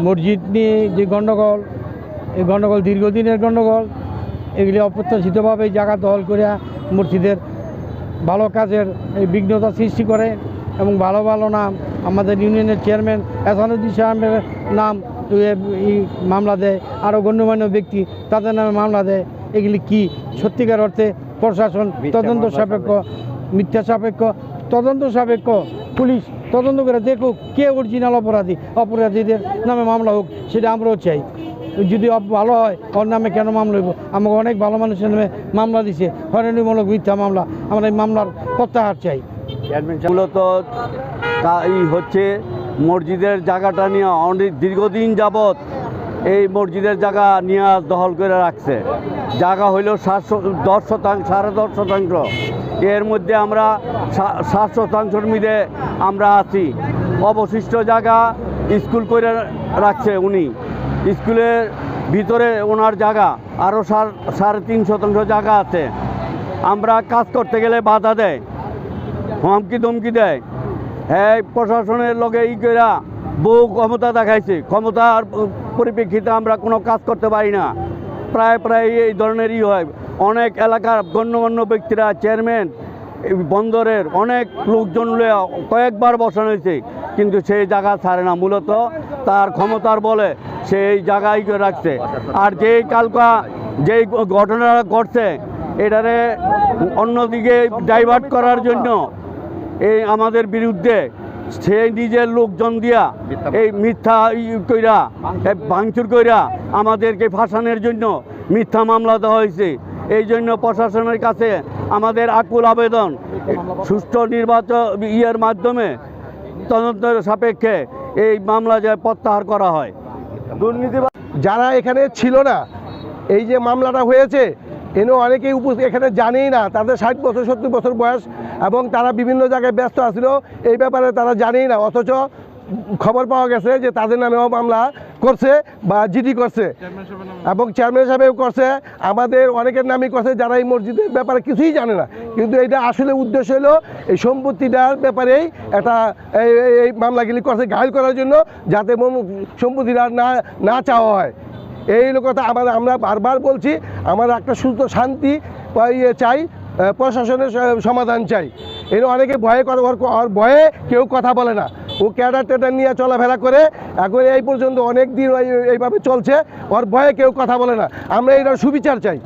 মসজিদ নিয়ে যে গণ্ডগোল, এই গণ্ডগোল দীর্ঘদিনের গণ্ডগোল, এগুলি অপ্রত্যাশিতভাবে জায়গা দখল করে মসজিদের ভালো কাজের এই বিঘ্নতা সৃষ্টি করে এবং ভালো ভালো নাম আমাদের ইউনিয়নের চেয়ারম্যান এহসানুদ্দিন সাহেবের নাম এই মামলা দেয়, আরও গণ্যমান্য ব্যক্তি তাদের নামে মামলা দেয়। এগুলি কি সত্যিকার অর্থে প্রশাসন তদন্ত সাপেক্ষ, মিথ্যা সাপেক্ষ, তদন্ত সাপেক্ষ, পুলিশ তদন্ত করে দেখুক কে অরিজিনাল অপরাধী, অপরাধীদের নামে মামলা হোক, সেটা আমরাও চাই। যদি ভালো হয় ওর নামে কেন মামলা হইব? আমাকে অনেক ভালো মানুষের নামে মামলা দিছে, হয়রানিমূলক মিথ্যা মামলা। আমরা এই মামলার প্রত্যাহার চাই। মূলত হচ্ছে মসজিদের জায়গাটা নিয়ে অনেক দীর্ঘদিন যাবৎ এই মসজিদের জায়গা নিয়ে দখল করে রাখছে। জায়গা হইল 10% 10.5%। এর মধ্যে আমরা 7% মিলে আমরা আছি। অবশিষ্ট জায়গা স্কুল করে রাখছে উনি। স্কুলের ভিতরে ওনার জায়গা আরও 3.5% জায়গা আছে। আমরা কাজ করতে গেলে বাধা দেয়, হুমকি ধমকি দেয়। হ্যাঁ, প্রশাসনের লগে কইরা বহু ক্ষমতা দেখাইছে। ক্ষমতার পরিপ্রেক্ষিতে আমরা কোনো কাজ করতে পারি না। প্রায় এই ধরনেরই হয়। অনেক এলাকার গণ্যমান্য ব্যক্তিরা, চেয়ারম্যান, বন্দরের অনেক লোকজন কয়েকবার বসানো হয়েছে, কিন্তু সেই জায়গা ছাড়ে না। মূলত তার ক্ষমতার বলে সেই জায়গায় রাখছে। আর যেই ঘটনাটা ঘটছে, এটারে অন্যদিকে ডাইভার্ট করার জন্য এই আমাদের বিরুদ্ধে সে নিজের লোকজন দিয়া এই মিথ্যা কইরা ভাঙচুর কইরা আমাদেরকে ফাঁসানোর জন্য মিথ্যা মামলা দেওয়া হয়েছে। এই জন্য প্রশাসনের কাছে আমাদের আকুল আবেদন, সুষ্ঠু নির্বাচন মাধ্যমে তদন্তের সাপেক্ষে এই মামলা যে প্রত্যাহার করা হয়। দুর্নীতিবাজ যারা এখানে ছিল না, এই যে মামলাটা হয়েছে, অনেকেই এখানে জানেই না। তাদের 60 বছর 70 বছর বয়স এবং তারা বিভিন্ন জায়গায় ব্যস্ত আছিল, এই ব্যাপারে তারা জানেই না। অথচ খবর পাওয়া গেছে যে তাদের নামেও মামলা করছে বা জিডি করছে এবং চেয়ারম্যান সাহেবও করছে, আমাদের অনেকের নামই করছে যারা এই মসজিদের ব্যাপারে কিছুই জানে না। কিন্তু এটা আসলে উদ্দেশ্য হলো এই সম্পত্তিটার ব্যাপারেই একটা এই মামলাগুলি করছে ঘায়ল করার জন্য, যাতে সম্পত্তিটা না চাওয়া হয়। এই কথা আমরা বারবার বলছি। আমরা একটা সুস্থ শান্তি চাই, প্রশাসনের সমাধান চাই। অনেকে ভয়ে কেউ কথা বলে না। ও ক্যাডার টেডার নিয়ে চলাফেরা করে, এখন এই পর্যন্ত অনেক দিন এইভাবে চলছে। ওর ভয়ে কেউ কথা বলে না। আমরা এটার সুবিচার চাই।